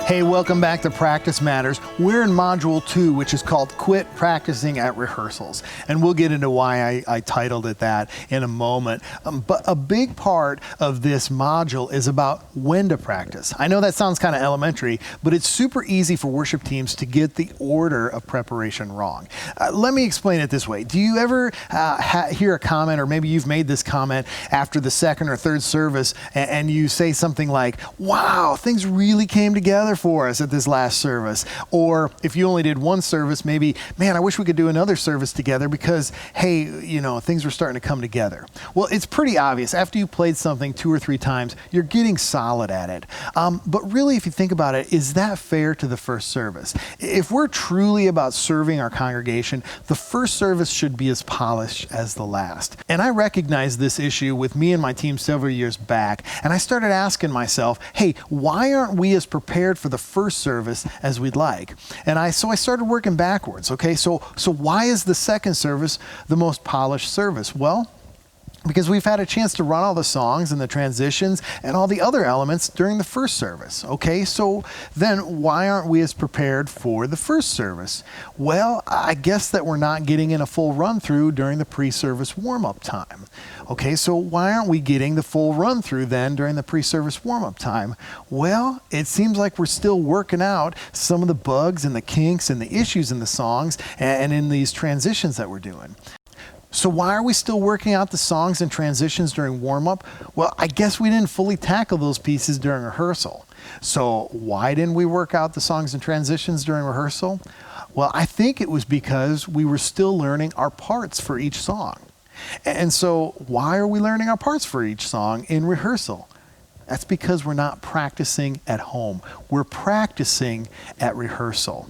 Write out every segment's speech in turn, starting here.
Hey, welcome back to Practice Matters. We're in Module 2, which is called Quit Practicing at Rehearsals. And we'll get into why I titled it that in a moment. But a big part of this module is about when to practice. I know that sounds kind of elementary, but it's super easy for worship teams to get the order of preparation wrong. Let me explain it this way. Do you ever hear a comment, or maybe you've made this comment after the second or third service, and you say something like, wow, things really came together for us at this last service? Or if you only did one service, maybe, man, I wish we could do another service together because, hey, you know, things were starting to come together. Well, it's pretty obvious. After you played something 2 or 3 times, you're getting solid at it. But really, if you think about it, is that fair to the first service? If we're truly about serving our congregation, the first service should be as polished as the last. And I recognized this issue with me and my team several years back, and I started asking myself, hey, why aren't we as prepared for the first service as we'd like? And so I started working backwards, okay? So why is the second service the most polished service? Well, because we've had a chance to run all the songs and the transitions and all the other elements during the first service, okay? So then why aren't we as prepared for the first service? Well, I guess that we're not getting in a full run through during the pre-service warm-up time. Okay, so why aren't we getting the full run through then during the pre-service warm-up time? Well, it seems like we're still working out some of the bugs and the kinks and the issues in the songs and in these transitions that we're doing. So why are we still working out the songs and transitions during warm-up? Well, I guess we didn't fully tackle those pieces during rehearsal. So why didn't we work out the songs and transitions during rehearsal? Well, I think it was because we were still learning our parts for each song. And so why are we learning our parts for each song in rehearsal? That's because we're not practicing at home. We're practicing at rehearsal.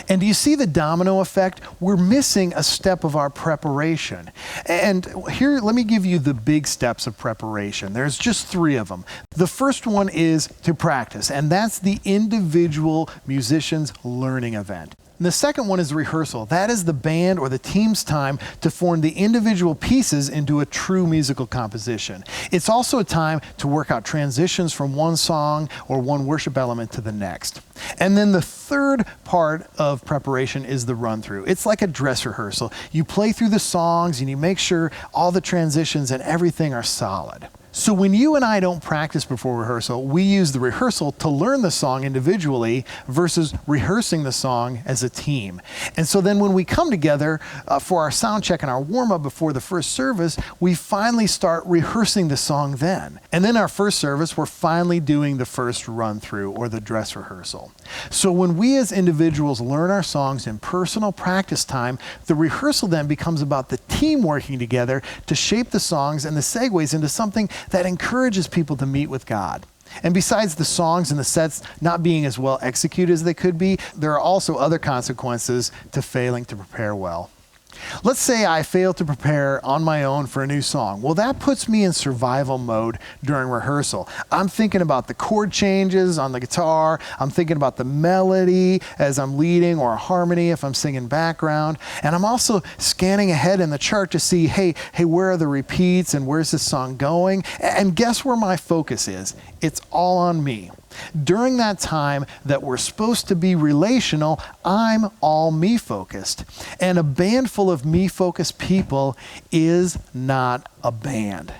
And do you see the domino effect? We're missing a step of our preparation. And here, let me give you the big steps of preparation. There's just 3 of them. The first one is to practice, and that's the individual musician's learning event. And the second one is rehearsal. That is the band or the team's time to form the individual pieces into a true musical composition. It's also a time to work out transitions from one song or one worship element to the next. And then the third part of preparation is the run-through. It's like a dress rehearsal. You play through the songs and you make sure all the transitions and everything are solid. So when you and I don't practice before rehearsal, we use the rehearsal to learn the song individually versus rehearsing the song as a team. And so then when we come together for our sound check and our warm-up before the first service, we finally start rehearsing the song then. And then our first service, we're finally doing the first run-through or the dress rehearsal. So when we as individuals learn our songs in personal practice time, the rehearsal then becomes about the team working together to shape the songs and the segues into something that encourages people to meet with God. And besides the songs and the sets not being as well executed as they could be, there are also other consequences to failing to prepare well. Let's say I fail to prepare on my own for a new song. Well, that puts me in survival mode during rehearsal. I'm thinking about the chord changes on the guitar. I'm thinking about the melody as I'm leading, or a harmony if I'm singing background. And I'm also scanning ahead in the chart to see, hey, where are the repeats and where's this song going? And guess where my focus is? It's all on me. During that time that we're supposed to be relational, I'm all me focused. And a band full of me focused people is not a band.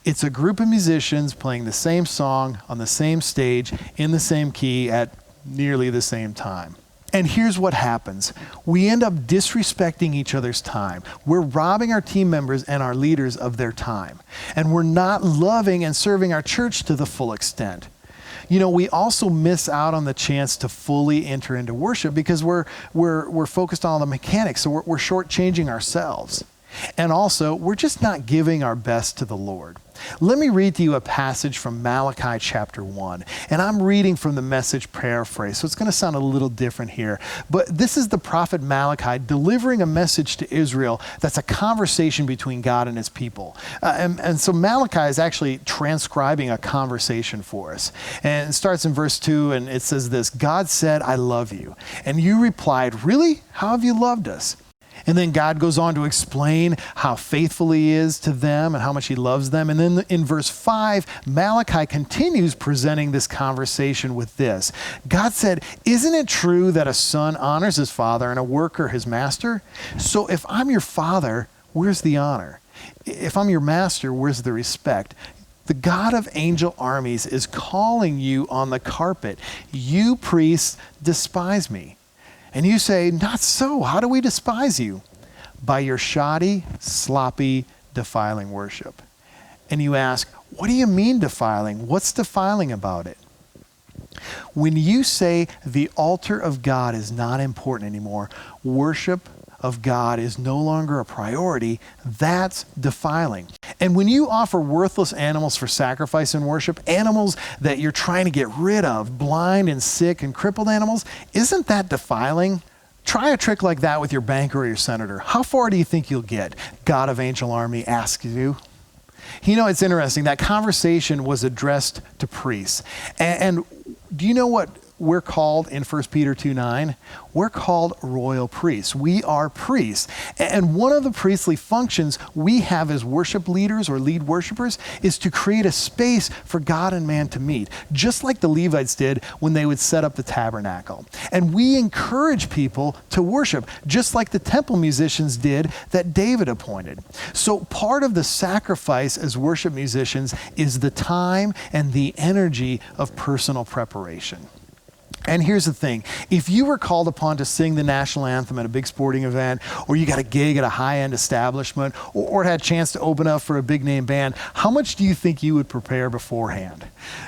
It's a group of musicians playing the same song on the same stage in the same key at nearly the same time. And here's what happens. We end up disrespecting each other's time. We're robbing our team members and our leaders of their time. And we're not loving and serving our church to the full extent. You know, we also miss out on the chance to fully enter into worship because we're focused on all the mechanics, so we're shortchanging ourselves. And also, we're just not giving our best to the Lord. Let me read to you a passage from Malachi chapter 1. And I'm reading from the Message paraphrase, so it's going to sound a little different here. But this is the prophet Malachi delivering a message to Israel that's a conversation between God and his people. And so Malachi is actually transcribing a conversation for us. And it starts in verse 2, and it says this: God said, I love you. And you replied, really? How have you loved us? And then God goes on to explain how faithful he is to them and how much he loves them. And then in verse 5, Malachi continues presenting this conversation with this. God said, "Isn't it true that a son honors his father and a worker his master? So if I'm your father, where's the honor? If I'm your master, where's the respect? The God of angel armies is calling you on the carpet. You priests despise me." And you say, "Not so. How do we despise you?" "By your shoddy, sloppy, defiling worship." And you ask, "What do you mean defiling? What's defiling about it?" When you say the altar of God is not important anymore, worship of God is no longer a priority, that's defiling. And when you offer worthless animals for sacrifice and worship, animals that you're trying to get rid of, blind and sick and crippled animals, isn't that defiling? Try a trick like that with your banker or your senator. How far do you think you'll get? God of angel army asks you. You know, it's interesting. That conversation was addressed to priests. And do you know what we're called in 1 Peter 2:9? We're called royal priests. We are priests. And one of the priestly functions we have as worship leaders or lead worshipers is to create a space for God and man to meet, just like the Levites did when they would set up the tabernacle. And we encourage people to worship, just like the temple musicians did that David appointed. So part of the sacrifice as worship musicians is the time and the energy of personal preparation. And here's the thing. If you were called upon to sing the national anthem at a big sporting event, or you got a gig at a high-end establishment, or had a chance to open up for a big-name band, how much do you think you would prepare beforehand?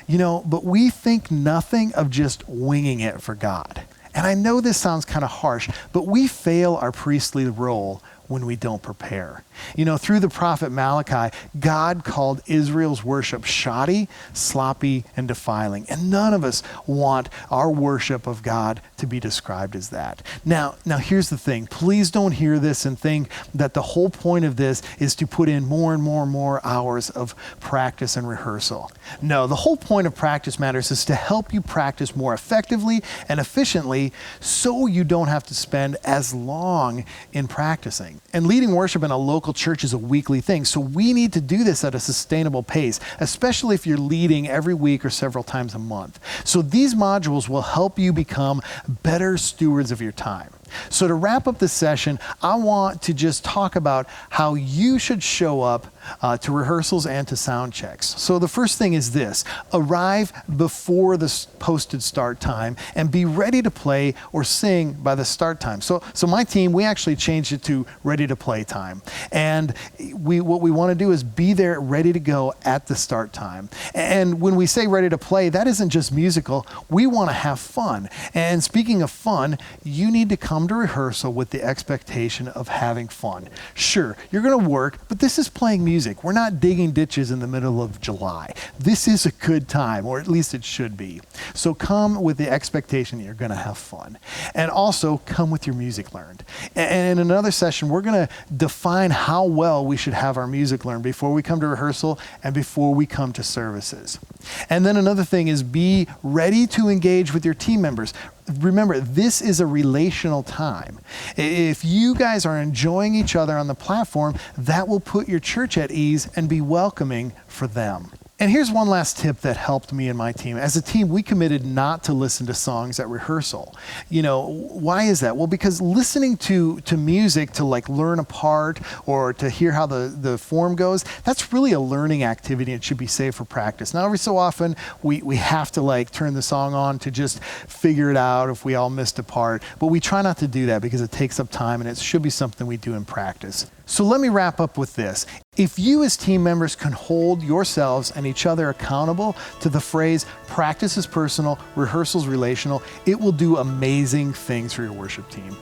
You know, but we think nothing of just winging it for God. And I know this sounds kind of harsh, but we fail our priestly role when we don't prepare. You know, through the prophet Malachi, God called Israel's worship shoddy, sloppy, and defiling. And none of us want our worship of God to be described as that. Now here's the thing. Please don't hear this and think that the whole point of this is to put in more and more and more hours of practice and rehearsal. No, the whole point of Practice Matters is to help you practice more effectively and efficiently so you don't have to spend as long in practicing. And leading worship in a local church is a weekly thing. So we need to do this at a sustainable pace, especially if you're leading every week or several times a month. So these modules will help you become better stewards of your time. So to wrap up this session, I want to just talk about how you should show up to rehearsals and to sound checks. So the first thing is this: arrive before the posted start time and be ready to play or sing by the start time. So my team, we actually changed it to ready to play time. And what we want to do is be there ready to go at the start time. And when we say ready to play, that isn't just musical. We want to have fun. And speaking of fun, you need to come to rehearsal with the expectation of having fun. Sure, you're going to work, but this is playing music. We're not digging ditches in the middle of July. This is a good time, or at least it should be. So come with the expectation that you're going to have fun. And also come with your music learned. And in another session, we're going to define how well we should have our music learned before we come to rehearsal and before we come to services. And then another thing is be ready to engage with your team members. Remember, this is a relational time. If you guys are enjoying each other on the platform, that will put your church at ease and be welcoming for them. And here's one last tip that helped me and my team. As a team, we committed not to listen to songs at rehearsal. You know, why is that? Well, because listening to music to like learn a part or to hear how the form goes, that's really a learning activity and it should be saved for practice. Now, every so often, we have to like turn the song on to just figure it out if we all missed a part. But we try not to do that because it takes up time and it should be something we do in practice. So let me wrap up with this. If you as team members can hold yourselves and each other accountable to the phrase, practice is personal, rehearsal's relational, it will do amazing things for your worship team.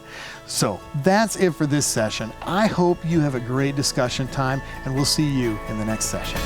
So that's it for this session. I hope you have a great discussion time and we'll see you in the next session.